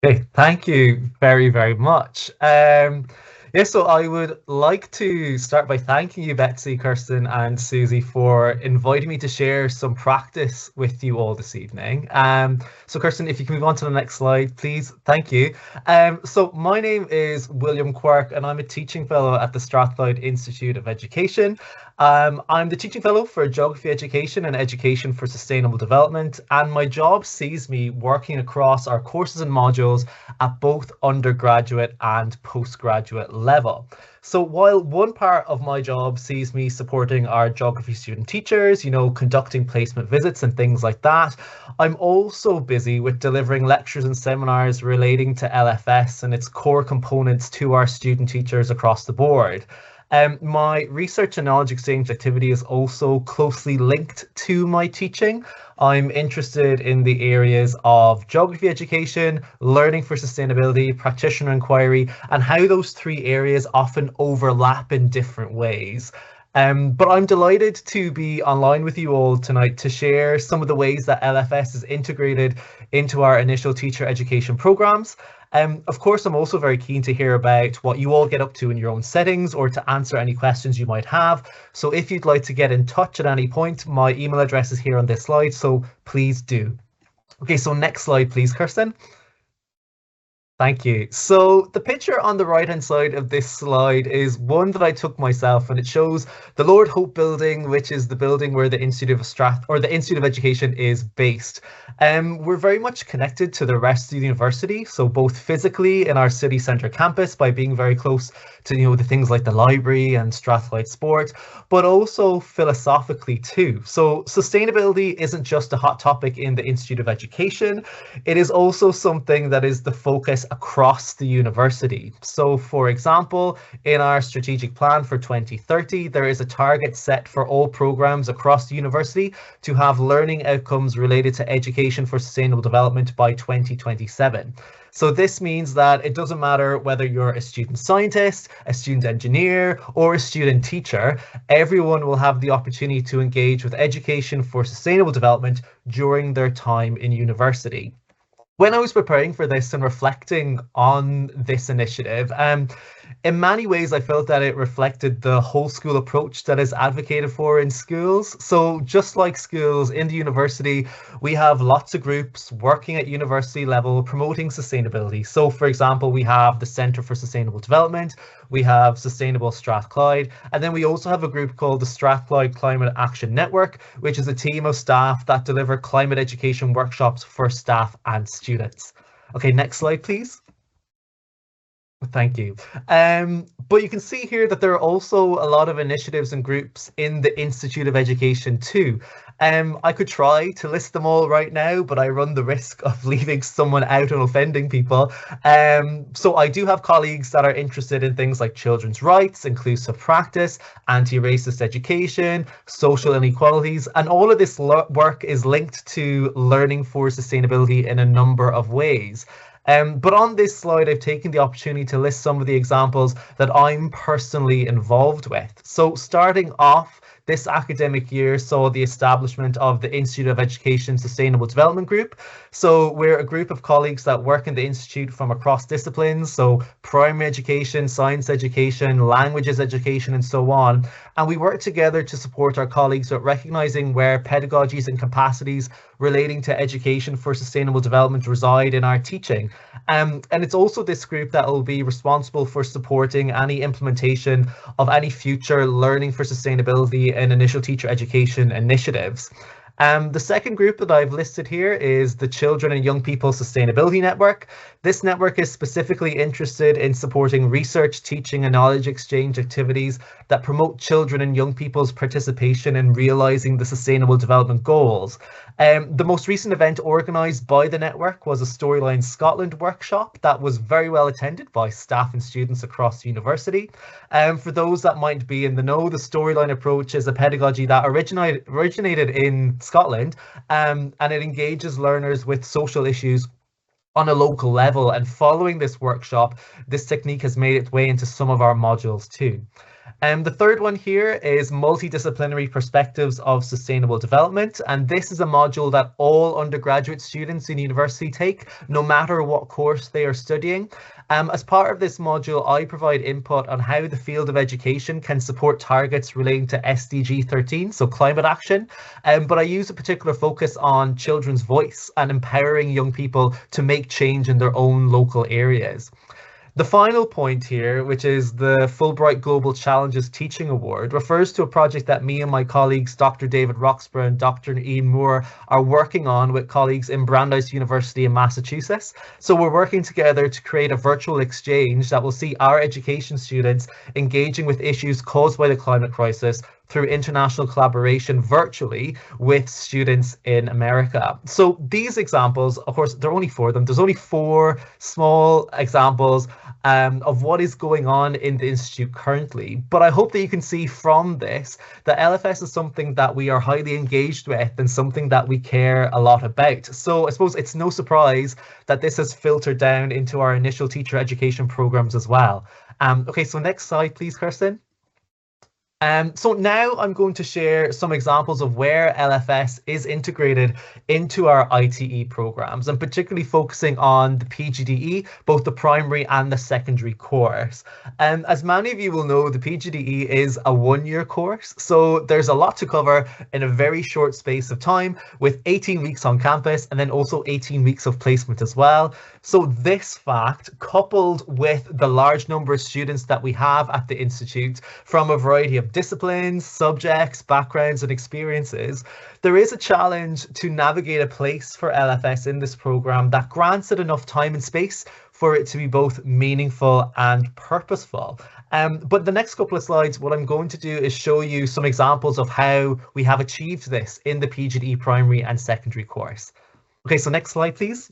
Okay, thank you very, very much. Yeah, so I would like to start by thanking you, Betsy, Kirsten, and Susie, for inviting me to share some practice with you all this evening. So Kirsten, if you can move on to the next slide, please. Thank you. So my name is William Quirk, and I'm a teaching fellow at the Strathclyde Institute of Education. I'm the teaching fellow for geography education and education for sustainable development, and my job sees me working across our courses and modules at both undergraduate and postgraduate level. So while one part of my job sees me supporting our geography student teachers, conducting placement visits and things like that, I'm also busy with delivering lectures and seminars relating to LfS and its core components to our student teachers across the board. My research and knowledge exchange activity is also closely linked to my teaching. I'm interested in the areas of geography education, learning for sustainability, practitioner inquiry, and how those three areas often overlap in different ways. But I'm delighted to be online with you all tonight to share some of the ways that LfS is integrated into our initial teacher education programs. Of course, I'm also very keen to hear about what you all get up to in your own settings or to answer any questions you might have. So if you'd like to get in touch at any point, my email address is here on this slide, so please do. Okay, so next slide, please, Kirsten. Thank you. So the picture on the right hand side of this slide is one that I took myself, and it shows the Lord Hope building, which is the building where the Institute of the Institute of Education is based. We're very much connected to the rest of the university, so both physically in our city centre campus by being very close to the things like the library and Strathclyde Sport, but also philosophically too. So sustainability isn't just a hot topic in the Institute of Education, it is also something that is the focus across the university. So for example, in our strategic plan for 2030, there is a target set for all programs across the university to have learning outcomes related to education for sustainable development by 2027. So this means that it doesn't matter whether you're a student scientist, a student engineer, or a student teacher, everyone will have the opportunity to engage with education for sustainable development during their time in university. When I was preparing for this and reflecting on this initiative, in many ways, I felt that it reflected the whole school approach that is advocated for in schools. So just like schools in the university, we have lots of groups working at university level promoting sustainability. So for example, we have the Centre for Sustainable Development, we have Sustainable Strathclyde, and then we also have a group called the Strathclyde Climate Action Network, which is a team of staff that deliver climate education workshops for staff and students. Okay, next slide, please. Thank you. But you can see here that there are also a lot of initiatives and groups in the Institute of Education too. I could try to list them all right now, but I run the risk of leaving someone out and offending people. So I do have colleagues that are interested in things like children's rights, inclusive practice, anti-racist education, social inequalities, and all of this work is linked to learning for sustainability in a number of ways. But on this slide, I've taken the opportunity to list some of the examples that I'm personally involved with. So starting off, this academic year saw the establishment of the Institute of Education Sustainable Development Group. So we're a group of colleagues that work in the Institute from across disciplines, so primary education, science education, languages education, and so on. And we work together to support our colleagues with recognising where pedagogies and capacities relating to education for sustainable development reside in our teaching. And it's also this group that will be responsible for supporting any implementation of any future learning for sustainability and initial teacher education initiatives. The second group that I've listed here is the Children and Young People Sustainability Network. This network is specifically interested in supporting research, teaching and knowledge exchange activities that promote children and young people's participation in realising the Sustainable Development Goals. The most recent event organised by the network was a Storyline Scotland workshop that was very well attended by staff and students across the university. For those that might be in the know, the Storyline approach is a pedagogy that originated in Scotland, and it engages learners with social issues on a local level. And following this workshop, this technique has made its way into some of our modules too. The third one here is multidisciplinary perspectives of sustainable development. And this is a module that all undergraduate students in university take, no matter what course they are studying. As part of this module, I provide input on how the field of education can support targets relating to SDG 13, so climate action. But I use a particular focus on children's voice and empowering young people to make change in their own local areas. The final point here, which is the Fulbright Global Challenges Teaching Award, refers to a project that me and my colleagues, Dr. David Roxburgh and Dr. Ian Moore, are working on with colleagues in Brandeis University in Massachusetts. So we're working together to create a virtual exchange that will see our education students engaging with issues caused by the climate crisis through international collaboration virtually with students in America. So these examples, of course, there are only 4 of them. There's only 4 small examples of what is going on in the Institute currently. But I hope that you can see from this that LFS is something that we are highly engaged with and something that we care a lot about. So I suppose it's no surprise that this has filtered down into our initial teacher education programs as well. Okay, so next slide, please, Kirsten. So now I'm going to share some examples of where LFS is integrated into our ITE programs, and particularly focusing on the PGDE, both the primary and the secondary course. As many of you will know, the PGDE is a 1-year course, so there's a lot to cover in a very short space of time, with 18 weeks on campus and then also 18 weeks of placement as well. So this fact, coupled with the large number of students that we have at the Institute from a variety of disciplines, subjects, backgrounds, and experiences, there is a challenge to navigate a place for LFS in this program that grants it enough time and space for it to be both meaningful and purposeful. But the next couple of slides, what I'm going to do is show you some examples of how we have achieved this in the PGDE primary and secondary course. Okay, so next slide, please.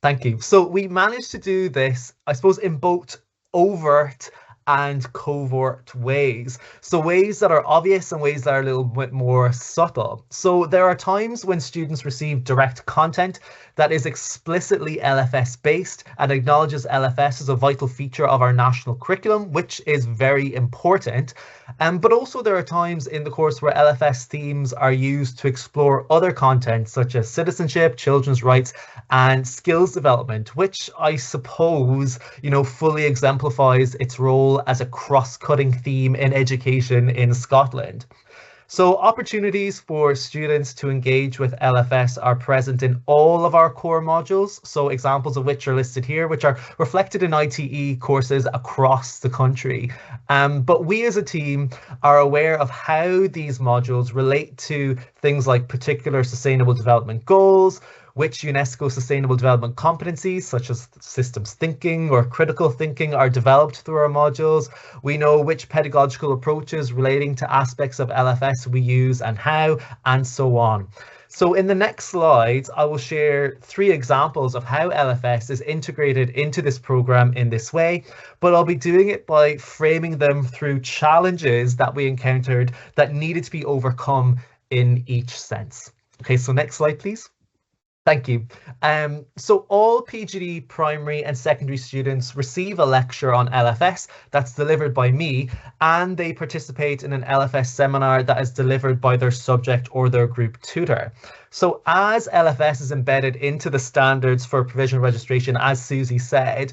Thank you. So we managed to do this, I suppose, in both overt and covert ways. So ways that are obvious and ways that are a little bit more subtle. So there are times when students receive direct content that is explicitly LFS based and acknowledges LFS as a vital feature of our national curriculum, which is very important. But also there are times in the course where LFS themes are used to explore other content such as citizenship, children's rights, and skills development, which I suppose, fully exemplifies its role as a cross-cutting theme in education in Scotland. So opportunities for students to engage with LFS are present in all of our core modules, so examples of which are listed here, which are reflected in ITE courses across the country. But we as a team are aware of how these modules relate to things like particular sustainable development goals, which UNESCO Sustainable Development competencies, such as systems thinking or critical thinking, are developed through our modules. We know which pedagogical approaches relating to aspects of LFS we use and how, and so on. So in the next slides, I will share 3 examples of how LFS is integrated into this program in this way, but I'll be doing it by framing them through challenges that we encountered that needed to be overcome in each sense. Okay, so next slide, please. Thank you. So all PGD primary and secondary students receive a lecture on LFS that's delivered by me, and they participate in an LFS seminar that is delivered by their subject or their group tutor. So as LFS is embedded into the standards for provisional registration, as Susie said,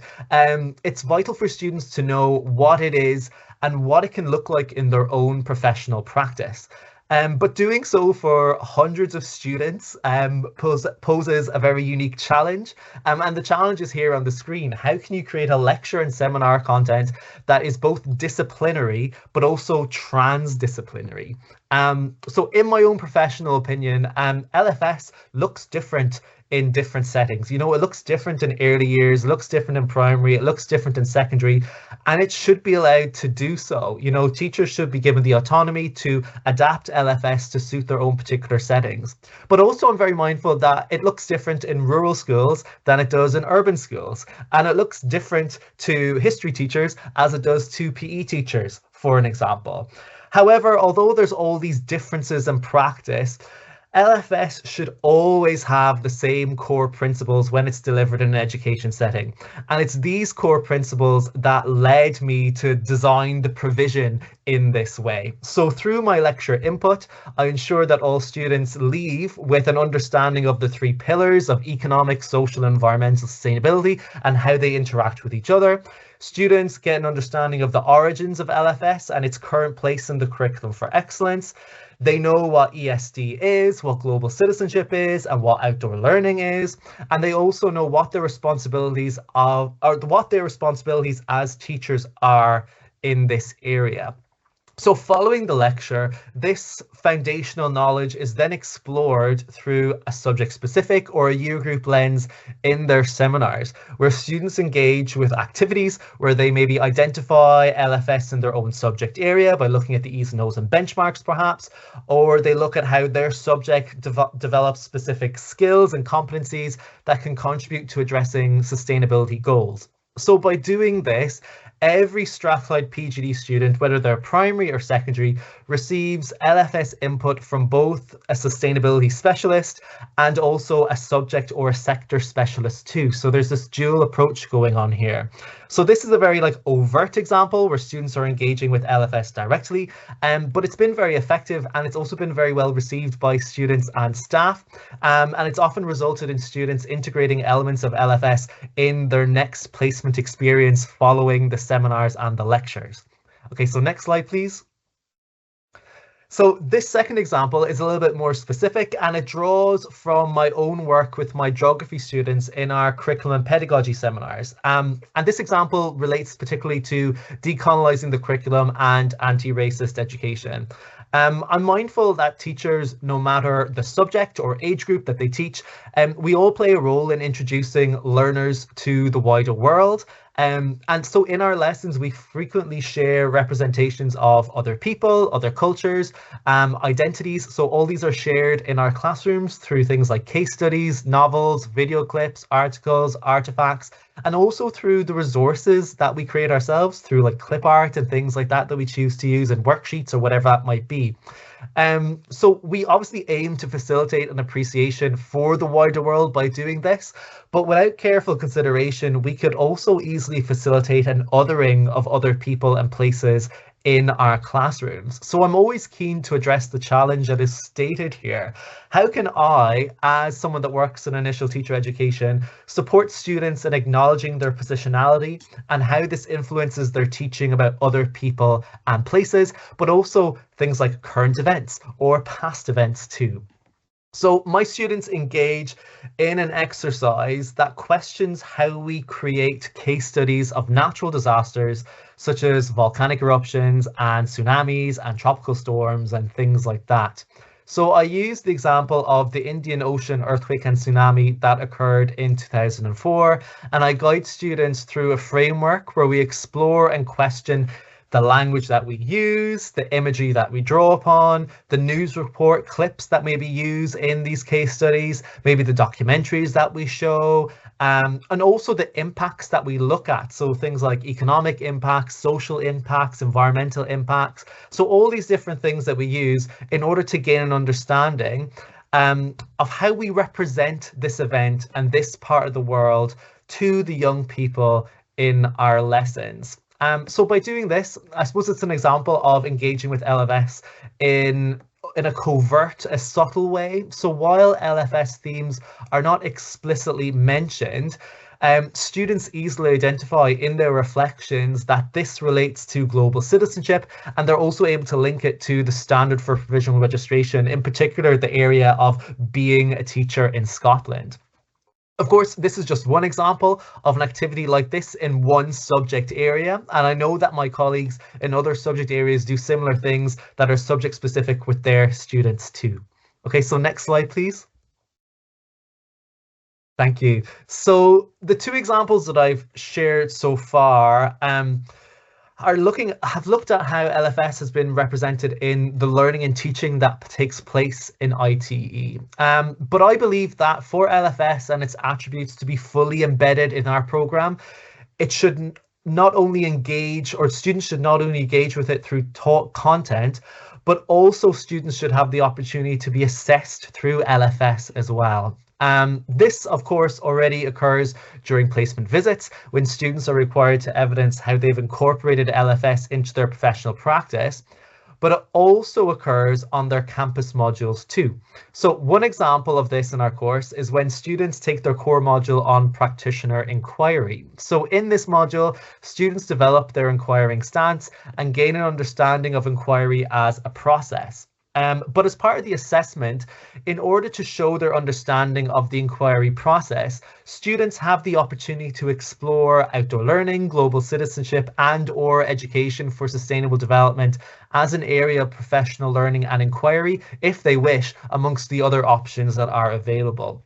it's vital for students to know what it is and what it can look like in their own professional practice. But doing so for hundreds of students poses a very unique challenge. And the challenge is here on the screen. How can you create a lecture and seminar content that is both disciplinary, but also transdisciplinary? So in my own professional opinion, LFS looks different in different settings. It looks different in early years, it looks different in primary, it looks different in secondary, and it should be allowed to do so. Teachers should be given the autonomy to adapt LFS to suit their own particular settings. But also I'm very mindful that it looks different in rural schools than it does in urban schools. And it looks different to history teachers as it does to PE teachers, for an example. However, although there's all these differences in practice, LFS should always have the same core principles when it's delivered in an education setting. And it's these core principles that led me to design the provision in this way. So through my lecture input, I ensure that all students leave with an understanding of the three pillars of economic, social, and environmental sustainability and how they interact with each other. Students get an understanding of the origins of LFS and its current place in the curriculum for excellence. They know what ESD is, what global citizenship is, and what outdoor learning is. And they also know what their responsibilities as teachers are in this area. So following the lecture, this foundational knowledge is then explored through a subject-specific or a year group lens in their seminars, where students engage with activities where they maybe identify LFS in their own subject area by looking at the E's and O's and benchmarks perhaps, or they look at how their subject develops specific skills and competencies that can contribute to addressing sustainability goals. So by doing this, every Strathclyde PGD student, whether they're primary or secondary, receives LFS input from both a sustainability specialist and also a subject or a sector specialist too. So there's this dual approach going on here. So this is a very overt example where students are engaging with LFS directly, but it's been very effective and it's also been very well received by students and staff. And it's often resulted in students integrating elements of LFS in their next placement experience following the seminars and the lectures. Okay, so next slide, please. So this second example is a little bit more specific and it draws from my own work with my geography students in our curriculum and pedagogy seminars. And this example relates particularly to decolonizing the curriculum and anti-racist education. I'm mindful that teachers, no matter the subject or age group that they teach, we all play a role in introducing learners to the wider world. And so in our lessons, we frequently share representations of other people, other cultures, identities. So all these are shared in our classrooms through things like case studies, novels, video clips, articles, artifacts, and also through the resources that we create ourselves through clip art and things like that we choose to use in worksheets or whatever that might be. So we obviously aim to facilitate an appreciation for the wider world by doing this, but without careful consideration, we could also easily facilitate an othering of other people and places in our classrooms. So I'm always keen to address the challenge that is stated here. How can I, as someone that works in initial teacher education, support students in acknowledging their positionality and how this influences their teaching about other people and places, but also things like current events or past events too? So my students engage in an exercise that questions how we create case studies of natural disasters such as volcanic eruptions and tsunamis and tropical storms and things like that. So I use the example of the Indian Ocean earthquake and tsunami that occurred in 2004, and I guide students through a framework where we explore and question the language that we use, the imagery that we draw upon, the news report clips that maybe use in these case studies, maybe the documentaries that we show, and also the impacts that we look at. So things like economic impacts, social impacts, environmental impacts. So all these different things that we use in order to gain an understanding of how we represent this event and this part of the world to the young people in our lessons. So by doing this, I suppose it's an example of engaging with LFS in a covert, a subtle way. So while LFS themes are not explicitly mentioned, students easily identify in their reflections that this relates to global citizenship, and they're also able to link it to the standard for provisional registration, in particular the area of being a teacher in Scotland. Of course, this is just one example of an activity like this in one subject area, and I know that my colleagues in other subject areas do similar things that are subject specific with their students too. Okay, so next slide, please. Thank you. So the two examples that I've shared so far have looked at how LFS has been represented in the learning and teaching that takes place in ITE. But I believe that for LFS and its attributes to be fully embedded in our program, it should not only engage, or students should not only engage with it through taught content, but also students should have the opportunity to be assessed through LfS as well. This, of course, already occurs during placement visits when students are required to evidence how they've incorporated LfS into their professional practice, but it also occurs on their campus modules too. So one example of this in our course is when students take their core module on practitioner inquiry. So in this module, students develop their inquiring stance and gain an understanding of inquiry as a process. But as part of the assessment, in order to show their understanding of the inquiry process, students have the opportunity to explore outdoor learning, global citizenship, and/or education for sustainable development as an area of professional learning and inquiry, if they wish, amongst the other options that are available.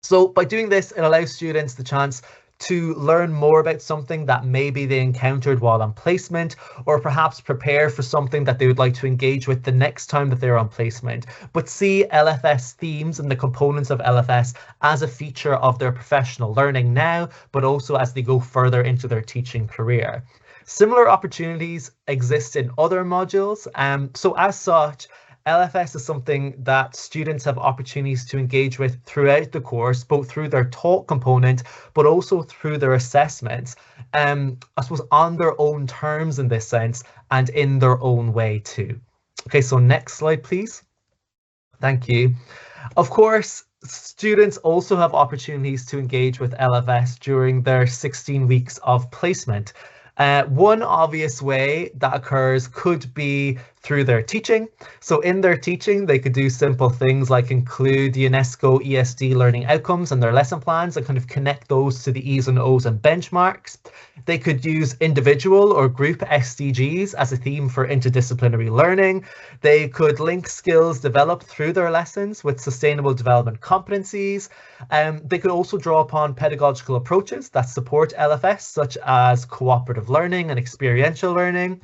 So by doing this, it allows students the chance to learn more about something that maybe they encountered while on placement, or perhaps prepare for something that they would like to engage with the next time that they're on placement, but see LfS themes and the components of LfS as a feature of their professional learning now, but also as they go further into their teaching career. Similar opportunities exist in other modules, so as such, LfS is something that students have opportunities to engage with throughout the course, both through their taught component, but also through their assessments, I suppose on their own terms in this sense, and in their own way too. Okay, so next slide, please. Thank you. Of course, students also have opportunities to engage with LfS during their 16 weeks of placement. One obvious way that occurs could be through their teaching. So in their teaching, they could do simple things like include the UNESCO ESD learning outcomes and their lesson plans and kind of connect those to the E's and O's and benchmarks. They could use individual or group SDGs as a theme for interdisciplinary learning. They could link skills developed through their lessons with sustainable development competencies. They could also draw upon pedagogical approaches that support LfS, such as cooperative learning and experiential learning.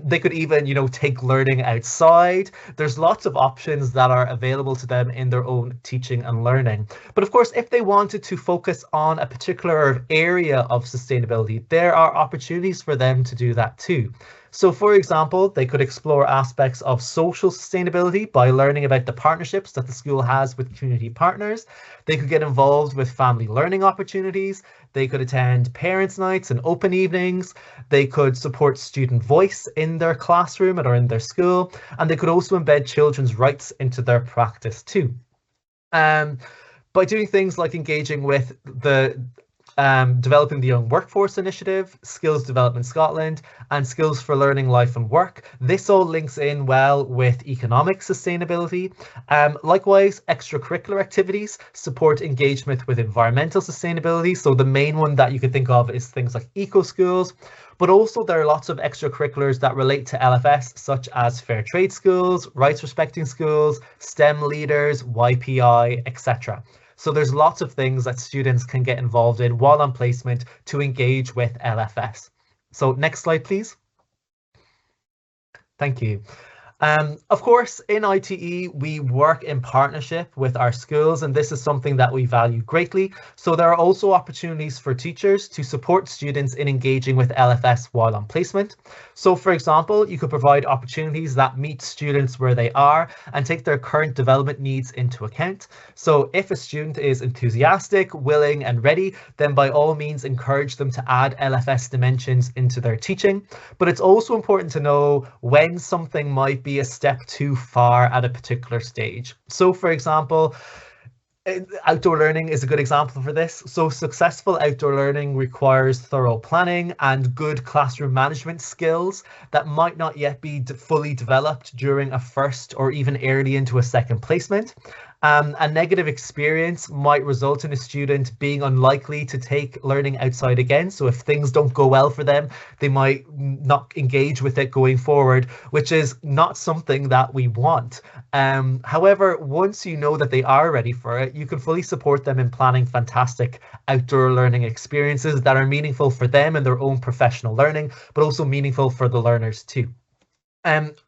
They could even, take learning outside. There's lots of options that are available to them in their own teaching and learning. But of course, if they wanted to focus on a particular area of sustainability, there are opportunities for them to do that too. So for example, they could explore aspects of social sustainability by learning about the partnerships that the school has with community partners. They could get involved with family learning opportunities. They could attend parents' nights and open evenings. They could support student voice in their classroom or in their school. And they could also embed children's rights into their practice too. By doing things like engaging with the developing the Young Workforce Initiative, Skills Development Scotland, and Skills for Learning, Life and Work. This all links in well with economic sustainability. Likewise, extracurricular activities support engagement with environmental sustainability. So the main one that you could think of is things like eco schools, but also there are lots of extracurriculars that relate to LfS, such as fair trade schools, rights respecting schools, STEM leaders, YPI, etc. So there's lots of things that students can get involved in while on placement to engage with LfS. So next slide, please. Thank you. Of course, in ITE, we work in partnership with our schools, and this is something that we value greatly. So there are also opportunities for teachers to support students in engaging with LfS while on placement. So for example, you could provide opportunities that meet students where they are and take their current development needs into account. So if a student is enthusiastic, willing and ready, then by all means encourage them to add LfS dimensions into their teaching. But it's also important to know when something might be a step too far at a particular stage. So for example, outdoor learning is a good example for this. So successful outdoor learning requires thorough planning and good classroom management skills that might not yet be fully developed during a first or even early into a second placement. A negative experience might result in a student being unlikely to take learning outside again. So if things don't go well for them, they might not engage with it going forward, which is not something that we want. However, once you know that they are ready for it, you can fully support them in planning fantastic outdoor learning experiences that are meaningful for them and their own professional learning, but also meaningful for the learners too.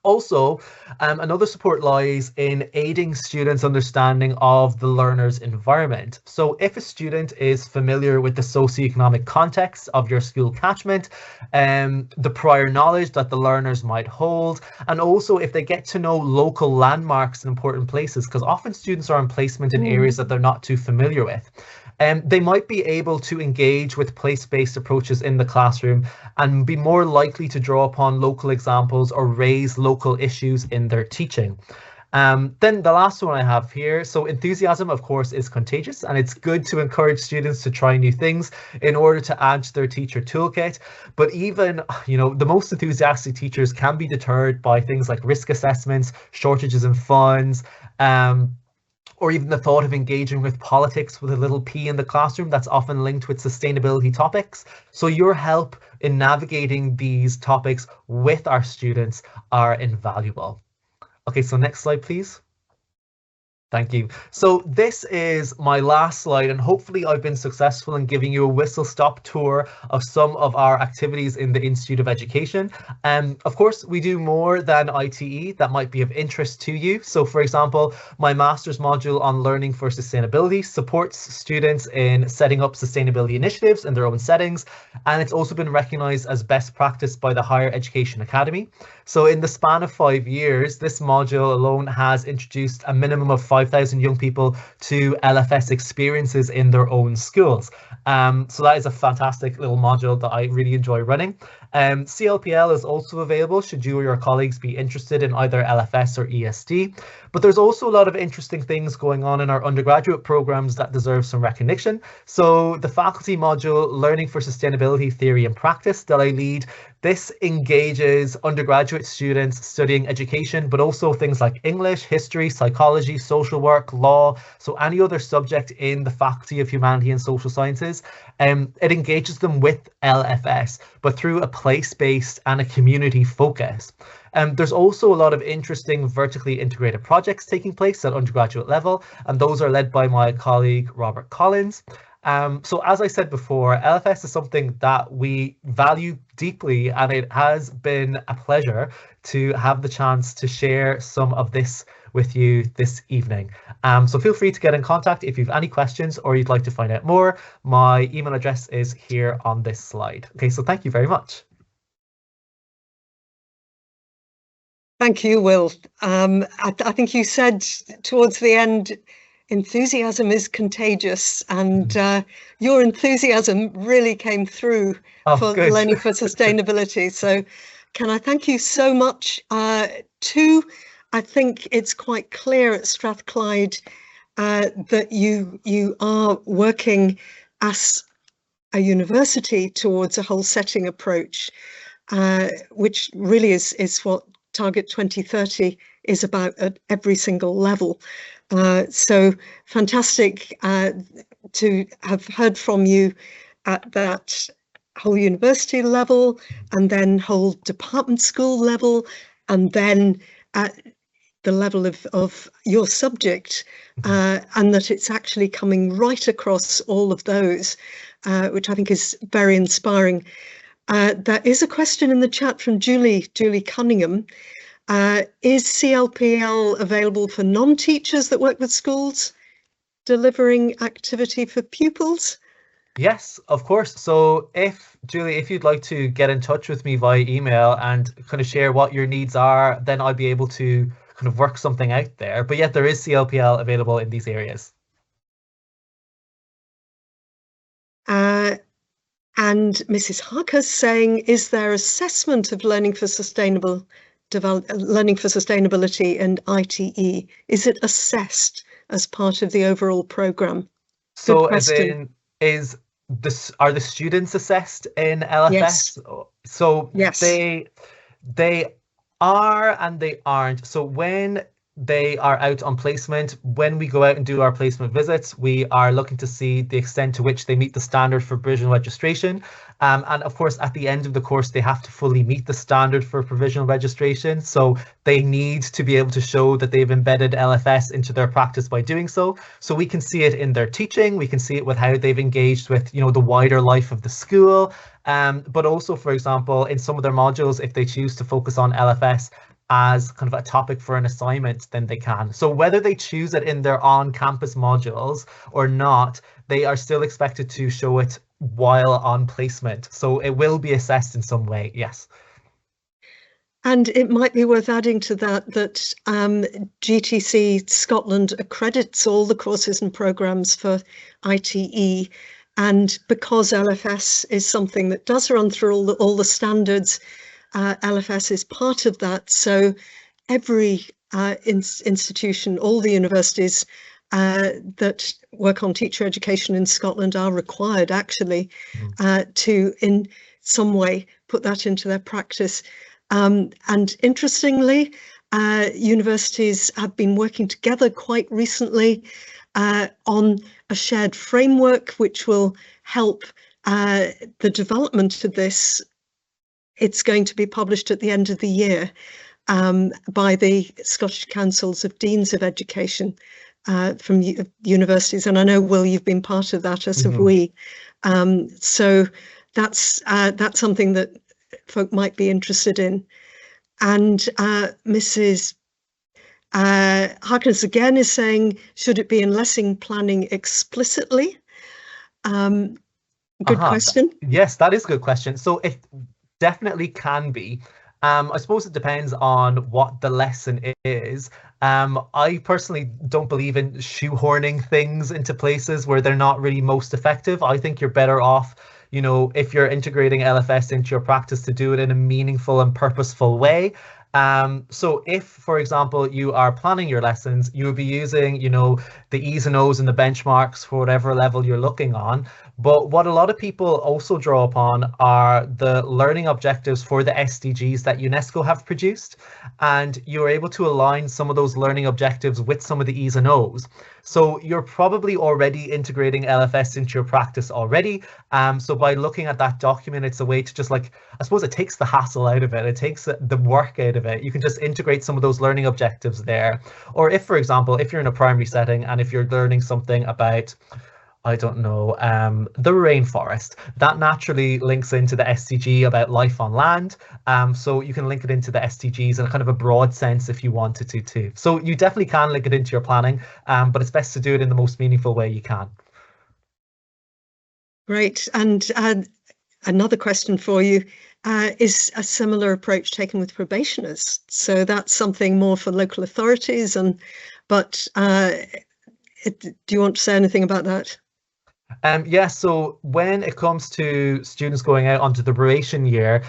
Also, another support lies in aiding students' understanding of the learner's environment. So if a student is familiar with the socioeconomic context of your school catchment, the prior knowledge that the learners might hold, and also if they get to know local landmarks and important places, because often students are on placement in areas that they're not too familiar with. They might be able to engage with place-based approaches in the classroom and be more likely to draw upon local examples or raise local issues in their teaching. Then the last one I have here, so enthusiasm, of course, is contagious, and it's good to encourage students to try new things in order to add to their teacher toolkit. But even, the most enthusiastic teachers can be deterred by things like risk assessments, shortages in funds, or even the thought of engaging with politics with a little p in the classroom that's often linked with sustainability topics. So your help in navigating these topics with our students are invaluable. Okay, so next slide, please. Thank you. So this is my last slide, and hopefully I've been successful in giving you a whistle-stop tour of some of our activities in the Institute of Education. Of course, we do more than ITE that might be of interest to you. So for example, my master's module on learning for sustainability supports students in setting up sustainability initiatives in their own settings, and it's also been recognized as best practice by the Higher Education Academy. So in the span of 5 years, this module alone has introduced a minimum of 5,000 young people to LfS experiences in their own schools. So that is a fantastic little module that I really enjoy running. CLPL is also available should you or your colleagues be interested in either LfS or ESD. But there's also a lot of interesting things going on in our undergraduate programs that deserve some recognition. So the faculty module, Learning for Sustainability Theory and Practice, that I lead, this engages undergraduate students studying education, but also things like English, history, psychology, social work, law, so any other subject in the Faculty of Humanity and Social Sciences. It engages them with LfS, but through a place-based and a community focus. There's also a lot of interesting vertically integrated projects taking place at undergraduate level, and those are led by my colleague Robert Collins. So as I said before, LfS is something that we value deeply, and it has been a pleasure to have the chance to share some of this with you this evening. So feel free to get in contact if you have any questions or you'd like to find out more. My email address is here on this slide. Okay, so thank you very much. Thank you, Will. I think you said towards the end, enthusiasm is contagious, and your enthusiasm really came through for learning for sustainability. So can I thank you so much? I think it's quite clear at Strathclyde that you are working as a university towards a whole setting approach, which really is what Target 2030 is about at every single level. So fantastic to have heard from you at that whole university level, and then whole department school level, and then at the level of your subject, and that it's actually coming right across all of those, which I think is very inspiring. There is a question in the chat from Julie Cunningham. Is CLPL available for non-teachers that work with schools, delivering activity for pupils? Yes, of course. So Julie, if you'd like to get in touch with me via email and kind of share what your needs are, then I'll be able to kind of work something out there. But yet there is CLPL available in these areas. And Mrs. Harker saying, is there assessment of learning for sustainability and ITE? Is it assessed as part of the overall program? So as in, are the students assessed in LfS? Yes. So yes. They are and they aren't. So when they are out on placement, when we go out and do our placement visits, we are looking to see the extent to which they meet the standard for provisional registration. And of course, at the end of the course, they have to fully meet the standard for provisional registration. So they need to be able to show that they've embedded LfS into their practice by doing so. So we can see it in their teaching, we can see it with how they've engaged with, the wider life of the school. But also, for example, in some of their modules, if they choose to focus on LfS, as kind of a topic for an assignment, then they can. So whether they choose it in their on-campus modules or not, they are still expected to show it while on placement. So it will be assessed in some way, yes. And it might be worth adding to that that GTC Scotland accredits all the courses and programmes for ITE. And because LfS is something that does run through all the standards, LfS is part of that. So every institution, all the universities that work on teacher education in Scotland are required actually to in some way put that into their practice. And interestingly, universities have been working together quite recently on a shared framework which will help the development of this. It's going to be published at the end of the year by the Scottish Councils of Deans of Education from universities. And I know, Will, you've been part of that, as have we. So that's something that folk might be interested in. And Mrs. Harkness again is saying, should it be in lesson planning explicitly? Good question. Yes, that is a good question. So it definitely can be. I suppose it depends on what the lesson is. I personally don't believe in shoehorning things into places where they're not really most effective. I think you're better off, you know, if you're integrating LfS into your practice, to do it in a meaningful and purposeful way. So if, for example, you are planning your lessons, you will be using, you know, the E's and O's and the benchmarks for whatever level you're looking on. But what a lot of people also draw upon are the learning objectives for the SDGs that UNESCO have produced. And you're able to align some of those learning objectives with some of the E's and O's. So you're probably already integrating LfS into your practice already. So by looking at that document, it's a way to just, like, I suppose it takes the hassle out of it. It takes the work out of it. You can just integrate some of those learning objectives there. Or if, for example, if you're in a primary setting and if you're learning something about, I don't know, the rainforest, that naturally links into the SDG about life on land. So you can link it into the SDGs in a kind of a broad sense if you wanted to too. So you definitely can link it into your planning, but it's best to do it in the most meaningful way you can. Great. And another question for you, is a similar approach taken with probationers? So that's something more for local authorities, but do you want to say anything about that? Yeah, so when it comes to students going out onto the probation year,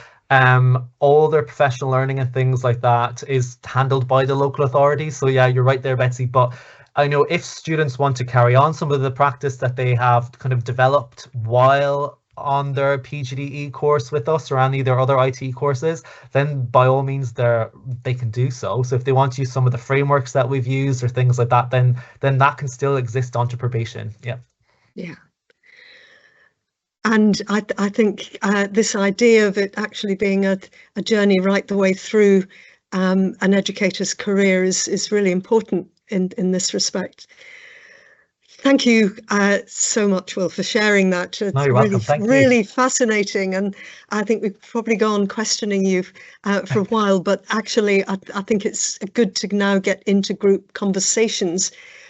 all their professional learning and things like that is handled by the local authorities. So yeah, you're right there, Betsy. But I know if students want to carry on some of the practice that they have kind of developed while on their PGDE course with us or any of their other IT courses, then by all means they can do so. So if they want to use some of the frameworks that we've used or things like that, then that can still exist onto probation. Yeah. Yeah. And I think this idea of it actually being a journey right the way through an educator's career is really important in this respect. Thank you so much, Will, for sharing that. It's really fascinating. And I think we've probably gone questioning you for a while, but actually I think it's good to now get into group conversations